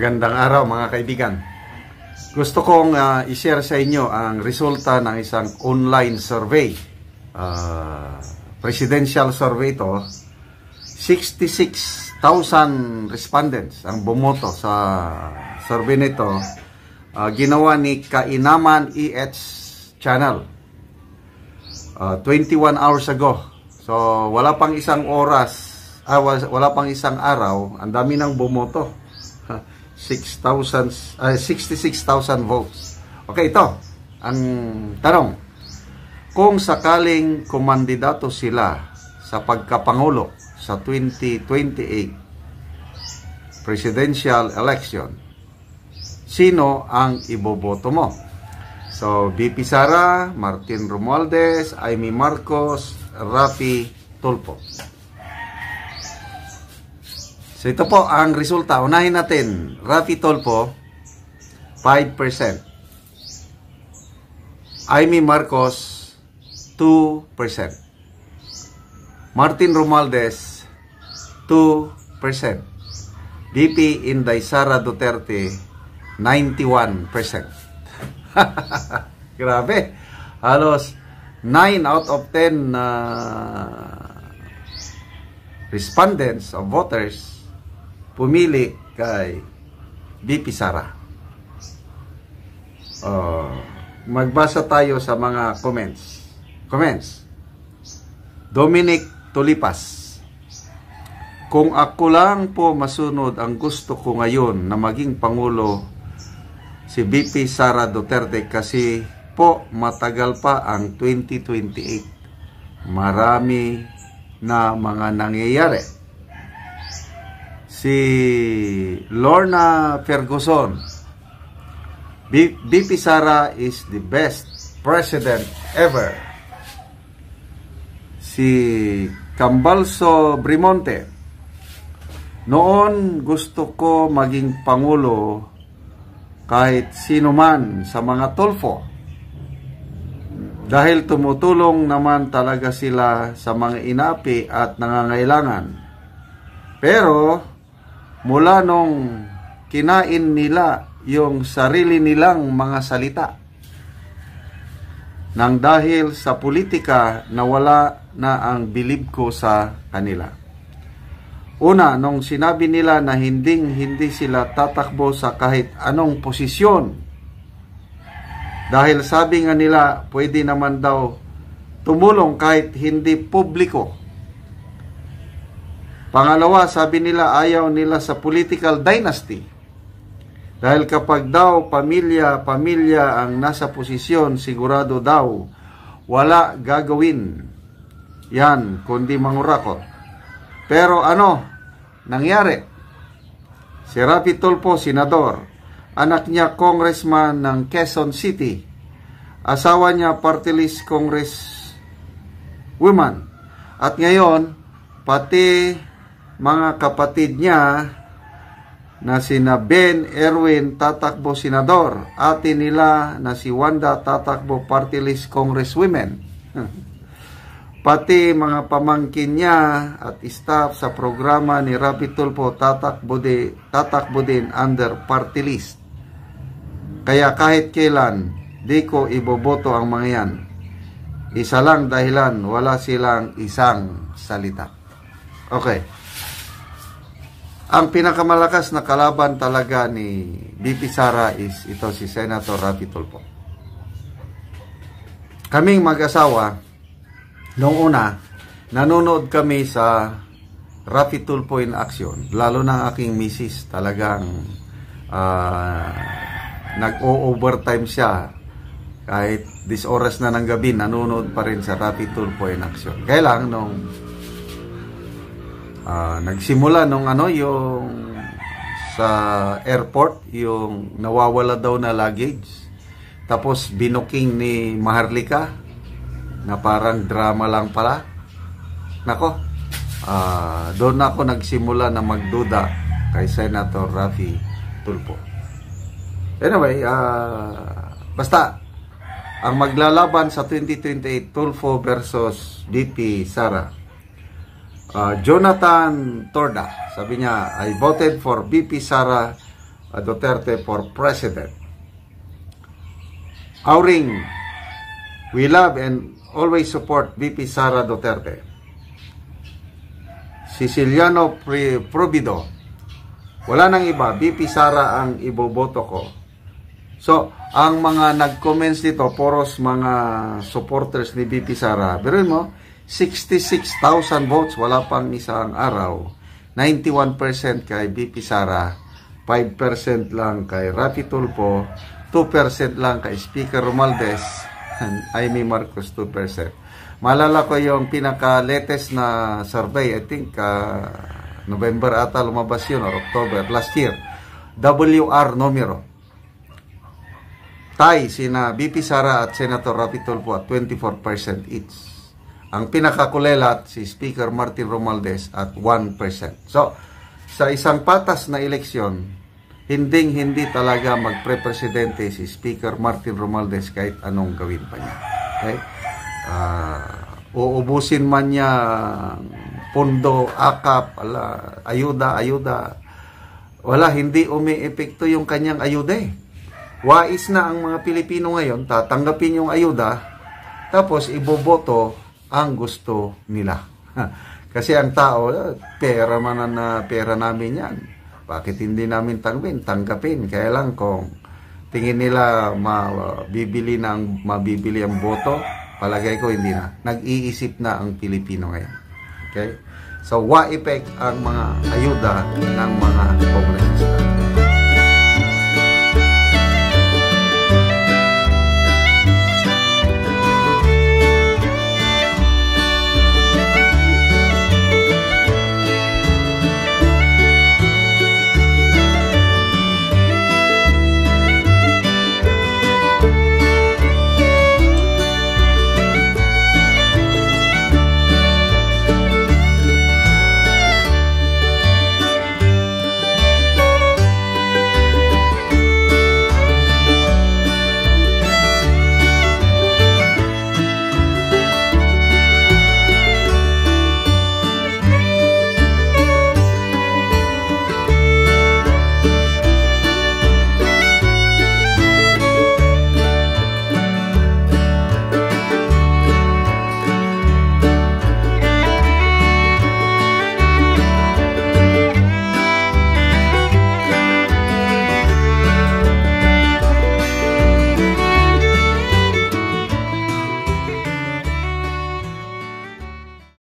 Magandang araw mga kaibigan. Gusto kong i-share sa inyo ang resulta ng isang online survey. Presidential survey to. 66,000 respondents ang bumoto sa survey nito. Ginawa ni Kainaman EH channel 21 hours ago. So wala pang isang oras, wala pang isang araw, ang dami nang bumoto. 66,000 votes. Okay, ito ang tanong. Kung sakaling kumandidato sila sa pagkapangulo sa 2028 presidential election, sino ang iboboto mo? So, BP Sara, Martin Romualdez, Amy Marcos, Raffy Tulfo. So ito po ang resulta. Unahin natin. Raffy Tulfo, 5%. Amy Marcos, 2%. Martin Romualdez, 2%. BP Inday Sara Duterte, 91%. Grabe. Halos 9 out of 10 respondents of voters pumili kay BP Sara. Magbasa tayo sa mga comments. Dominic Tulipas. Kung ako lang po masunod, ang gusto ko ngayon na maging Pangulo si BP Sara Duterte kasi po matagal pa ang 2028. Marami na mga nangyayari. Si Lorna Ferguson, BP Sara is the best president ever. Si Cambalso Brimonte, noon gusto ko maging Pangulo kahit sino man sa mga Tulfo. Dahil tumutulong naman talaga sila sa mga inapi at nangangailangan. Pero mula nung kinain nila yung sarili nilang mga salita, nang dahil sa politika nawala na ang bilib ko sa kanila. Una, nung sinabi nila na hindi sila tatakbo sa kahit anong posisyon, dahil sabi nga nila pwede naman daw tumulong kahit hindi publiko. Pangalawa, sabi nila ayaw nila sa political dynasty. Dahil kapag daw pamilya ang nasa posisyon, sigurado daw wala gagawin yan kundi mangurakot. Pero ano nangyari? Si Raffy Tulfo, senador, anak niya congressman ng Quezon City, asawa niya party list congresswoman, at ngayon pati mga kapatid niya na sina Ben Erwin tatakbo senador, ate nila na si Wanda tatakbo party list congresswomen. Pati mga pamangkin niya at staff sa programa ni Raffy Tulfo tatakbo din under party list. Kaya kahit kailan di ko iboboto ang mga yan. Isa lang dahilan, wala silang isang salita. Okay. Ang pinakamalakas na kalaban talaga ni BP Sara is ito, si Senator Raffy Tulfo. Kaming mag-asawa, noong una, nanonood kami sa Raffy Tulfo in action. Lalo na aking misis, talagang nag-o-overtime siya. Kahit 10 oras na ng gabi, nanonood pa rin sa Raffy Tulfo in action. Kaya lang, nung nagsimula nung yung sa airport, yung nawawala daw na luggage, tapos binuking ni Maharlika na parang drama lang pala. Nako, doon ako nagsimula na magduda kay Senator Raffy Tulfo. Anyway, basta ang maglalaban sa 2028, Tulfo versus BP Sara. Jonathan Torda, sabi niya, I voted for BP Sara Duterte for President. Auring, we love and always support VP Sara Duterte. Siciliano Probido, wala nang iba, VP Sara ang iboboto ko. So, ang mga nag-comments dito, poros mga supporters ni VP Sara, pero mo, 66,000 votes, wala pang isang araw. 91% kay VP Sara, 5% lang kay Rapi Tulfo, 2% lang kay Speaker Romualdez, and Amy Marcos 2%. Malala ko yung pinaka-latest na survey, I think November ata lumabas yun, or October, last year. WR numero. Tay, sina VP Sara at Senator Rapi Tulfo at 24% each. Ang pinakakulelat, si Speaker Martin Romualdez at 1%. So, sa isang patas na eleksyon, hindi talaga magpre-presidente si Speaker Martin Romualdez kahit anong gawin pa niya. Okay? Uubusin man niya pondo, akap, ayuda. Wala, hindi umi-epekto yung kanyang ayuda eh. Wais na ang mga Pilipino ngayon, tatanggapin yung ayuda, tapos iboboto ang gusto nila. Kasi ang tao, pera namin yan. Bakit hindi namin tanggapin? Kaya lang kung tingin nila mabibili ang boto, palagay ko hindi na. Nag-iisip na ang Pilipino ngayon. Okay? So, wa effect ang mga ayuda ng mga kongresista.